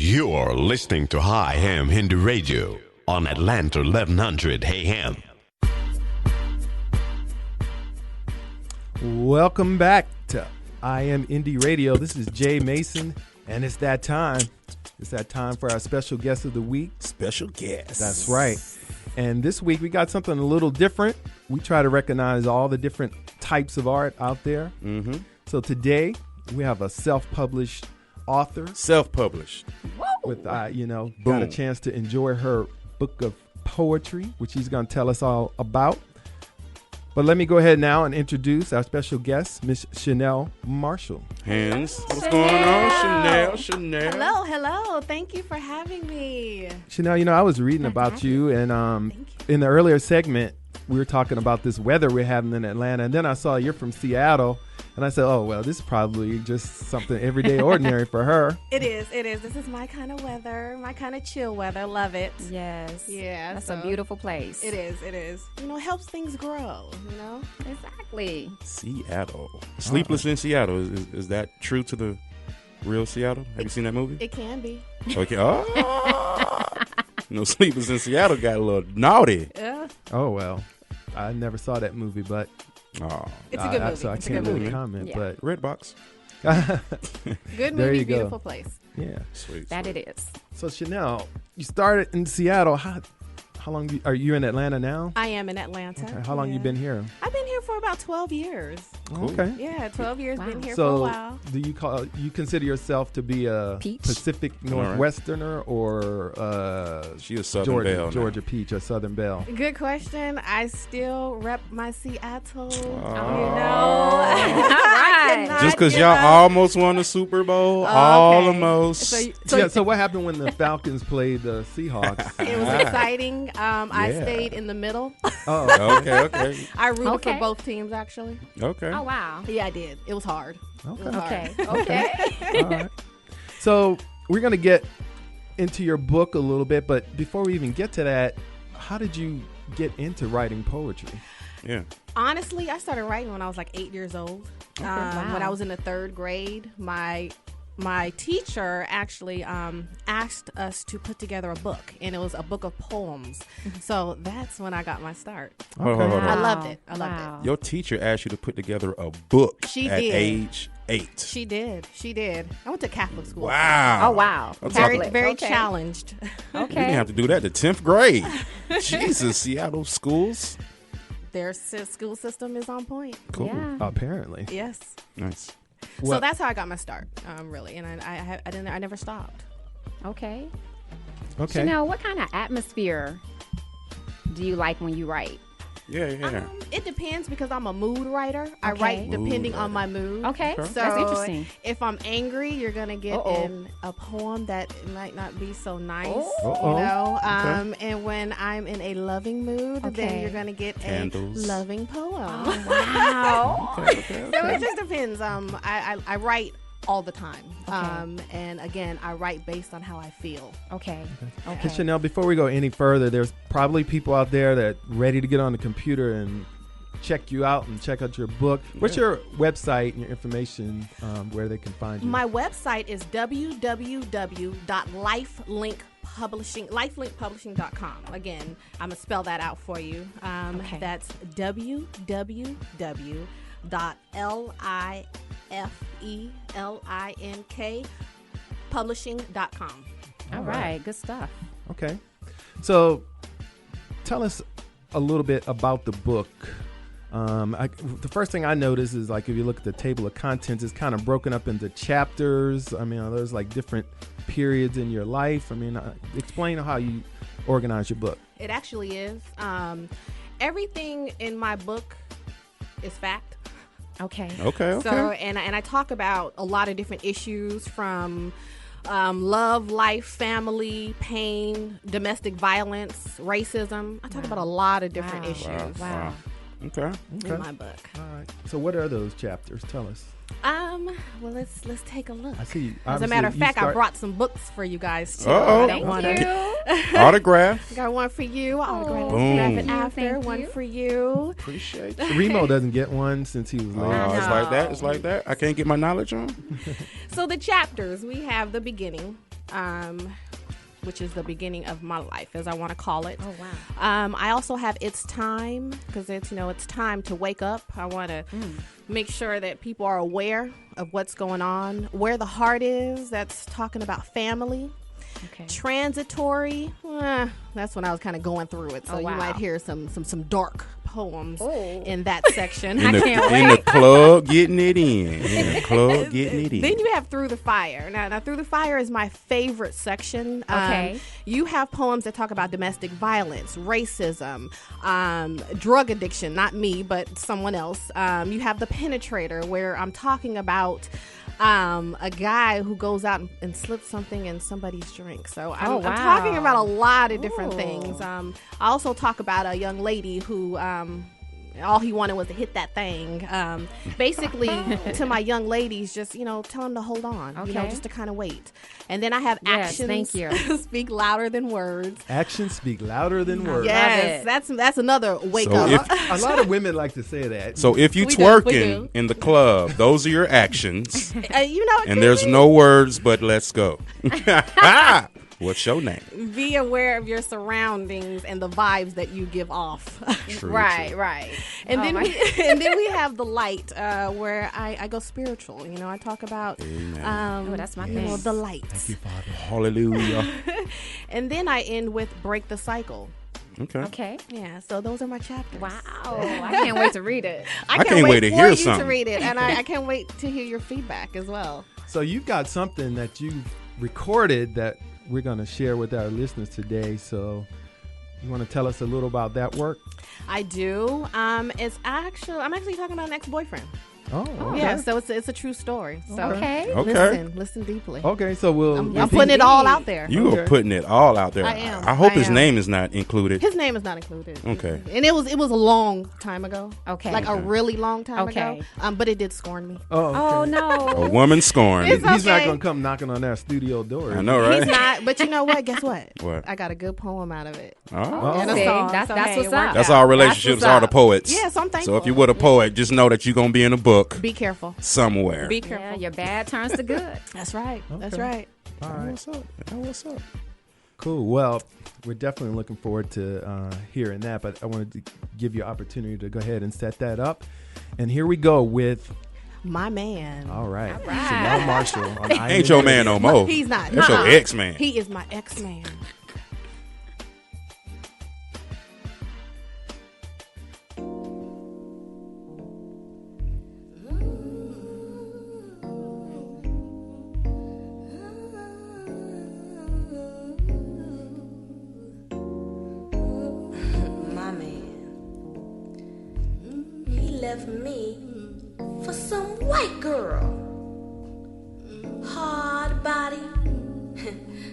You're listening to High Ham Hindu Radio on Atlanta 1100 AM. Welcome back to I Am Indie Radio. This is Jay Mason, and it's that time. It's that time for our special guest of the week. Special guest. That's right. And this week we got something a little different. We try to recognize all the different types of art out there. Mm-hmm. So today we have a self-published author. Self-published. With, got a chance to enjoy her book of poetry, which she's going to tell us all about. But let me go ahead now and introduce our special guest, Miss Chenelle Marshall. Hands. What's going on, Chenelle? Hello. Thank you for having me. Chenelle, I was reading about you, and in the earlier segment, we were talking about this weather we're having in Atlanta, and then I saw you're from Seattle, and I said, oh, well, this is probably just something everyday ordinary for her. It is. This is my kind of weather, my kind of chill weather. Love it. Yes. Yeah. That's a beautiful place. It is. It helps things grow, Exactly. Seattle. Sleepless in Seattle. Is that true to the real Seattle? Have you seen that movie? It can be. Okay. Oh. Sleepless in Seattle got a little naughty. Yeah. Oh, well, I never saw that movie, but It's a good movie. So I can't really comment, but Redbox. Good There movie, you go. beautiful place. Yeah. Sweet. That it is. So Chenelle, you started in Seattle. How long are you in Atlanta now? I am in Atlanta. Okay. How long you been here? I've been here for about 12 years. Cool. Okay. Yeah, 12 years. Wow. Been here for a So while. do you consider yourself to be a Peach? Pacific Northwesterner or She a Southern Belle. Georgia Peach or Southern Belle? Good question. I still rep my Seattle. Right. Just because y'all almost won the Super Bowl. Almost. So what happened when the Falcons played the Seahawks? It was exciting. I stayed in the middle. Oh, Okay. I rooted Okay. for both teams, actually. Okay. Oh, wow. Yeah, I did. It was hard. okay. It was hard. Okay. All right. So we're going to get into your book a little bit, but before we even get to that, how did you get into writing poetry? Yeah. Honestly, I started writing when I was like 8 years old. Wow. When I was in the third grade, my teacher actually asked us to put together a book, and it was a book of poems. So that's when I got my start. Hold on. I loved it. Your teacher asked you to put together a book She at did. age 8. She did. I went to Catholic school. Wow. Oh, wow. I'm Very, talking- very Okay. challenged. You didn't Okay. have to do that to 10th grade. Jesus, Seattle schools. Their school system is on point. Cool. Yeah. Apparently. Yes. Nice. Well- So that's how I got my start, really, and I never stopped. Okay. Okay. Chenelle, what kind of atmosphere do you like when you write? Yeah. It depends because I'm a mood writer. I Okay. write depending Mood on my mood. Okay. So That's interesting. if I'm angry, you're gonna get Uh-oh. in a poem that might not be so nice. Uh-oh. And when I'm in a loving mood, then Okay. you're gonna get Candles. a loving poem. Oh, wow. So it just depends. I write all the time. And again, I write based on how I feel. Okay. Hey, Chenelle, before we go any further, there's probably people out there that ready to get on the computer and check you out and check out your book. What's your website and your information where they can find you? My website is www.lifelinkpublishing.com. Again, I'm going to spell that out for you. Okay. That's www.lifeLink publishing.com. All right. Good stuff. Okay. So tell us a little bit about the book. The first thing I noticed is, like, if you look at the table of contents, it's kind of broken up into chapters. I mean, there's like different periods in your life. I mean, explain how you organize your book. It actually is. Everything in my book is fact. Okay. Okay. So, and I talk about a lot of different issues from love, life, family, pain, domestic violence, racism. I talk about a lot of different issues Wow. Okay. in my book. All right. So what are those chapters? Tell us. Well, let's take a look. I see. As a matter of fact, I brought some books for you guys too. Uh-oh. I Thank got one. you. Autograph. Got one for you. I'll autograph Boom. it after. Thank One you. for you. Appreciate Remo doesn't get one since he was late. Oh, it's like that. I can't get my knowledge on. So the chapters, we have the beginning, which is the beginning of my life, as I want to call it. Oh, wow. I also have It's Time, because it's time to wake up. I want to make sure that people are aware of what's going on. Where the Heart Is, that's talking about family. Okay. Transitory, that's when I was kind of going through it. So wow. you might hear some dark poems in that section. In the club, getting it in. The club, getting it in. Then you have Through the Fire. Now Through the Fire is my favorite section. Okay. You have poems that talk about domestic violence, racism, drug addiction, not me, but someone else. You have The Penetrator, where I'm talking about a guy who goes out and slips something in somebody's drink. So I'm talking about a lot of different things. I also talk about a young lady who all he wanted was to hit that thing. Basically, to my young ladies, just tell them to hold on. Just to kind of wait. And then I have actions. Thank you. Speak louder than words. Actions speak louder than words. Yes, that's another wake up. A lot of women like to say that. So if you We twerking do. in the club, those are your actions. It And could there's be. no words but let's go. What's your name? Be aware of your surroundings and the vibes that you give off. True, Right, true. right. And Oh, then my- we have the light, where I go spiritual. I talk about that's my thing. the light. Hallelujah. And then I end with Break the Cycle. Okay. Okay. Yeah, so those are my chapters. Wow. I can't wait to read it. I can't wait to for hear you something. to read it, and I can't wait to hear your feedback as well. So you've got something that you've recorded that we're going to share with our listeners today. So you want to tell us a little about that work? I do. I'm actually talking about an ex-boyfriend. Oh, okay. Yeah, so it's a true story. So Okay. Okay. listen deeply. Okay, so we'll. I'm putting it all out there. You are putting it all out there. I am. I hope I his am. name is not included. His name is not included. Okay. And it was a long time ago. Okay. Like a really long time Okay. ago. But it did scorn me. Oh, okay. Oh, no. A woman scorned. It's He's not okay. going to come knocking on our studio door. I know, right? He's not. But you know what? Guess what? What? I got a good poem out of it. Oh. And a See, song. that's So, what's hey, it up. worked That's out. all relationships what's are to up. poets. Yeah, so I'm thankful. So if you were a poet, just know that you're going to be in a book Be careful. somewhere. Be Yeah, careful. your bad turns to good. That's right. That's Okay. right. All right. What's up? What's up? Cool. Well, we're definitely looking forward to hearing that, but I wanted to give you an opportunity to go ahead and set that up. And here we go with, My man. all right, All right. Chenelle Marshall. On I Ain't your man no more. He's not. That's your ex-man. He is my ex-man. My man, he left me for some white girl. Hard body,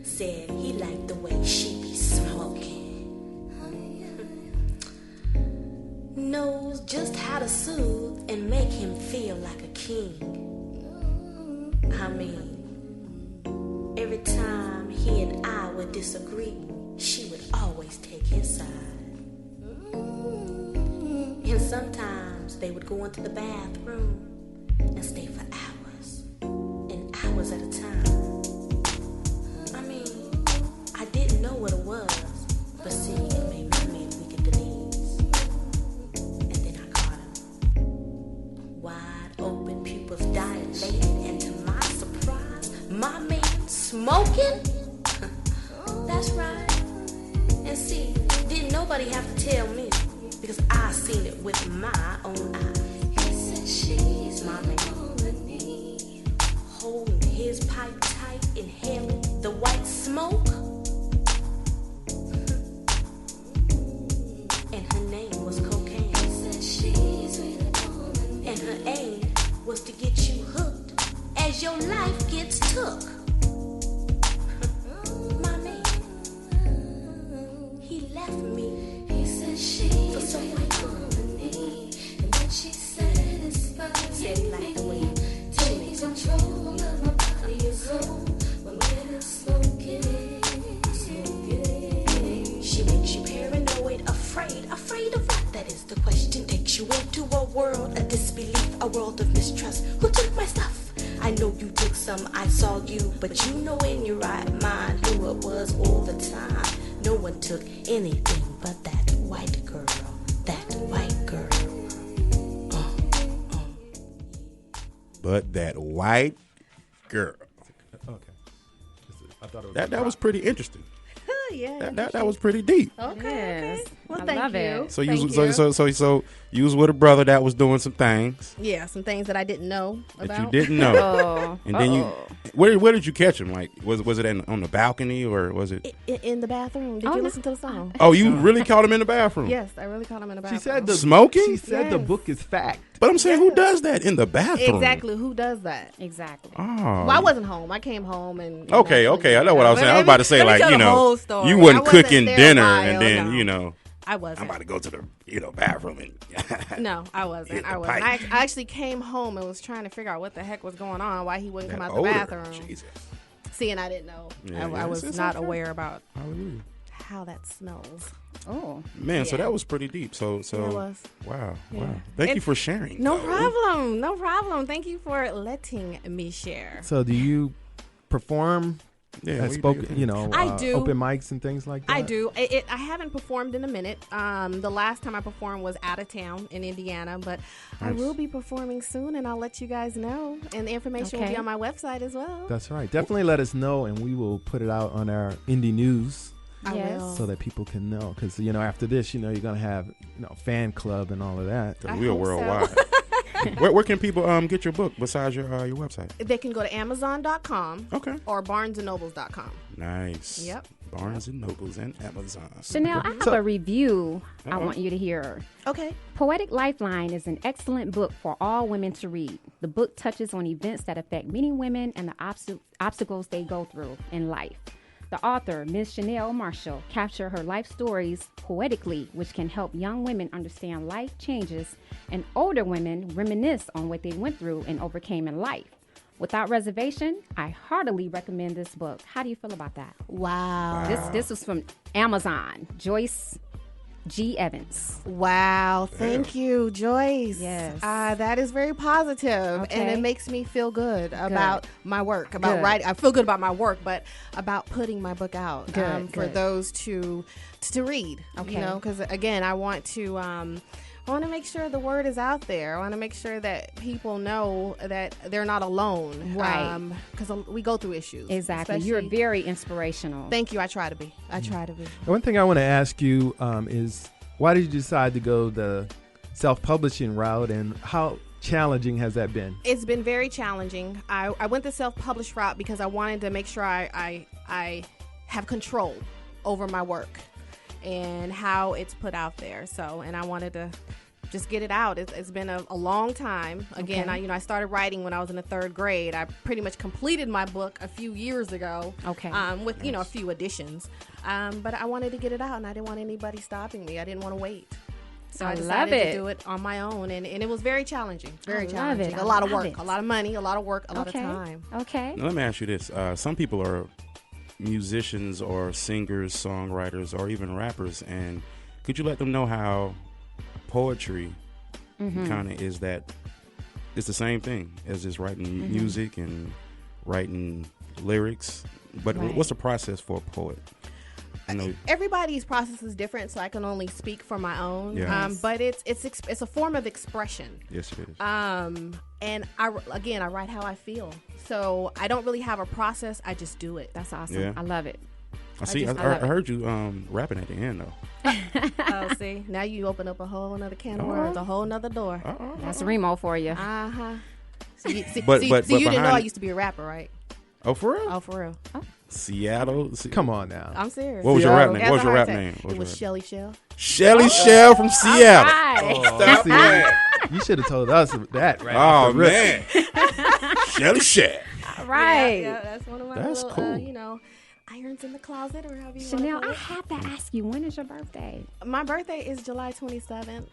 said he liked the way she be smoking. Knows just how to soothe and make him feel like a king. I mean, every time he and I would disagree, she would always take his side. And sometimes they would go into the bathroom and stay for hours and hours at a time. I mean, I didn't know what it was, but see, it made my man weak at the knees. And then I caught him. Wide open, pupils dilated, and to my surprise, my man smoking? That's right. And see, didn't nobody have to tell me, because I seen it with my own eyes. He said she's my man, holding his pipe tight, inhaling the white smoke. And her name was cocaine. He said she's and her aim was to get you hooked as your life gets took. My man, he left me. He said she for some white girl, and then she said he liked the way she makes control of my body. But you know in your right mind who it was all the time. No one took anything but that white girl. That white girl. But that white girl. Okay. I thought it was That was pretty interesting. Yeah. That was pretty deep. Okay. Yes. Well, I thank love you. it. So Thank you you. so you was with a brother that was doing some things Yeah, some things that I didn't know that about. you didn't know. Oh, And then where did you catch him? Like was it on the balcony or was it? In the bathroom. Did Oh, you no. listen to the song? Oh, you really caught him in the bathroom? Yes, I really caught him in the bathroom. She said the Smoking? She said the Yes. book is fact. But I'm saying, who does that in the bathroom? Exactly. Who does that? exactly. Oh. Well, I wasn't home. I came home and. Okay, actually- I know what I was saying. I was about to say, Let me like, tell you the know, whole story. you I wasn't cooking there a dinner while, and then, no. you know, I I'm wasn't. about to go to the bathroom and No, I wasn't. Hit the I wasn't. I pipe. actually came home and was trying to figure out what the heck was going on, why he wouldn't come out the odor. bathroom. Jesus. See, and I didn't know. Yeah, I was it's not okay. aware about Hallelujah. how that smells. Oh, Man, so Yeah. that was pretty deep. So It was. wow. Thank you for sharing. No though. problem. No problem. Thank you for letting me share. So do you perform Yeah, at what you spoken, do? you know, I do. open mics and things like that? I do. I haven't performed in a minute. The last time I performed was out of town in Indiana, but I Nice. will be performing soon, and I'll let you guys know. And the information will Okay. be on my website as well. That's right. Definitely let us know, and we will put it out on our indie news I Yes. will. so that people can know. Because after this, you're gonna have fan club and all of that. I We are hope so. worldwide. where can people get your book besides your website? They can go to Amazon.com Okay. or BarnesandNobles.com. Nice. Yep. Barnes and Nobles and Amazon. Chenelle, I have So- a review I Uh-oh. want you to hear. Okay. Poetic Lifeline is an excellent book for all women to read. The book touches on events that affect many women and the obstacles they go through in life. The author, Ms. Chenelle Marshall, captured her life stories poetically, which can help young women understand life changes and older women reminisce on what they went through and overcame in life. Without reservation, I heartily recommend this book. How do you feel about that? Wow. This was from Amazon, Joyce G. Evans. Wow. Thank you, Joyce. Yes. That is very positive, and Okay. it makes me feel good about my work, about Good. writing. I feel good about my work, but about putting my book out Good, for good. those to read. Okay. Because again, I want to. I want to make sure the word is out there. I want to make sure that people know that they're not alone. Right. Because we go through issues. Exactly. You're especially- very inspirational. Thank you. I try to be. One thing I want to ask you is, why did you decide to go the self-publishing route, and how challenging has that been? It's been very challenging. I went the self-published route because I wanted to make sure I have control over my work and how it's put out there. So, and I wanted to just get it out. It's been a long time. Again, Okay. I started writing when I was in the 3rd grade. I pretty much completed my book a few years ago. Okay. With a few additions. But I wanted to get it out, and I didn't want anybody stopping me. I didn't want to wait. So I I decided love to it. do it on my own, and it was very challenging. Very I love challenging. it. A I lot of love work, it. a lot of money, a lot of work, a lot of Okay. time. Okay. Now, let me ask you this. Some people are musicians or singers, songwriters, or even rappers. And could you let them know how poetry kind of is that? It's the same thing as just writing music and writing lyrics. But Right. what's the process for a poet? I know. Everybody's process is different, so I can only speak for my own. Yes. But it's a form of expression. Yes, it is. And I write how I feel. So I don't really have a process. I just do it. That's awesome. Yeah. I love it. I see. just- I I love it. heard you rapping at the end though. Oh, see, now you open up a whole nother can of worms, a whole nother door. That's Remo for you. Uh huh. See, But you didn't know behind- I used to be a rapper, right? Oh, for real? Oh, for real. Seattle. Come on now. I'm serious. What was your rap Seattle. name? That's What was your a rap hard name? tag. What It was your Shelly Shell. Shelly Shell from Seattle. Right. See, you should have told us that, right? Oh off the rip. man, Shelly Shell. Right. Yeah, that's one of my That's little, cool. irons in the closet or however you Chenelle, want I to have to ask you, when is your birthday? My birthday is July 27th.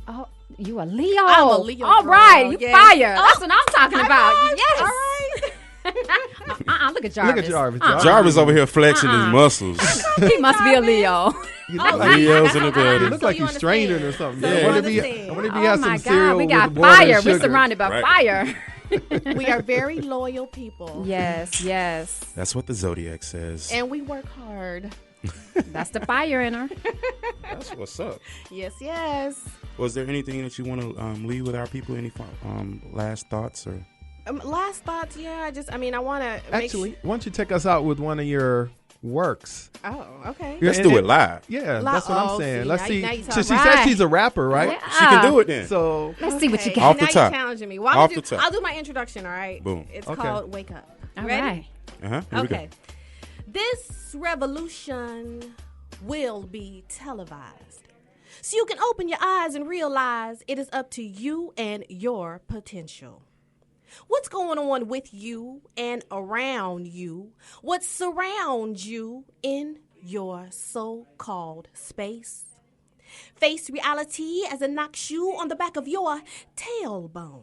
Oh, you a Leo. I'm a Leo All girl, right. You yes. fire. That's what I'm talking about. Yes. All right. Look at Jarvis. Look at Jarvis. Jarvis over here flexing his muscles. He must be a Leo. You look like, Leo's in the you building. look So like you he's straining or understand. something. So I you wonder if understand. he Oh has my some cereal God. We got with water and fire. We're sugar. surrounded by Right. fire. We are very loyal people. Yes, yes. That's what the Zodiac says. And we work hard. That's the fire in her. That's what's up. Yes, yes. Was there anything that you want to leave with our people? Any last thoughts or? Last thoughts, yeah. I want to Actually, why don't you take us out with one of your works? Oh, okay. Let's do it live. Yeah, that's what I'm saying. Let's now see. you So she talking. said she's a rapper, right? Yeah. She can do it then. So Let's see what you Okay, got. Off the now top. you're challenging me. Off the top. I'll do my introduction, all right? Boom. It's Okay. called Wake Up. All Ready? right. Here we go. Okay. This revolution will be televised. So you can open your eyes and realize it is up to you and your potential. What's going on with you and around you? What surrounds you in your so-called space? Face reality as it knocks you on the back of your tailbone.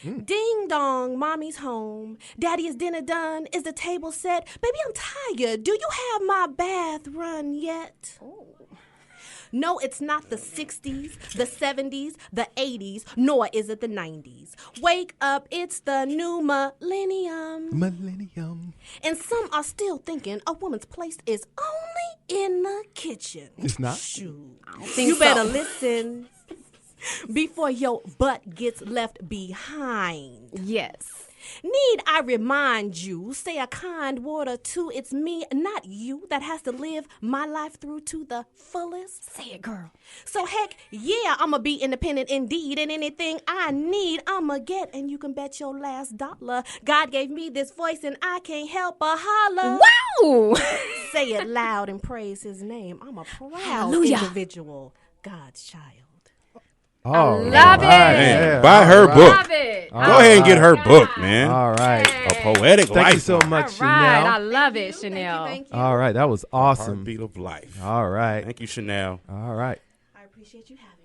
Ding dong, mommy's home. Daddy, is dinner done? Is the table set? Baby, I'm tired. Do you have my bath run yet? No, it's not the 60s, the 70s, the 80s, nor is it the 90s. Wake up, it's the new millennium. And some are still thinking a woman's place is only in the kitchen. It's not? Shoot. think You better so. listen before your butt gets left behind. Yes. Need I remind you, say a kind word or two, it's me, not you, that has to live my life through to the fullest. Say it, girl. So heck, yeah, I'ma be independent indeed, and anything I need, I'ma get, and you can bet your last dollar. God gave me this voice, and I can't help but holler. Wow. Say it loud and praise his name. I'm a proud Hallelujah. individual, God's child. Oh, love it. Man, buy her book. Love it. Go ahead and get her book, man. All right. A Poetic Thank you Lifeline. so much, All right. I Chenelle. love it, Chenelle. Thank you. All right, that was awesome. Heartbeat of life. All right. Thank you, Chenelle. All right. I appreciate you having me.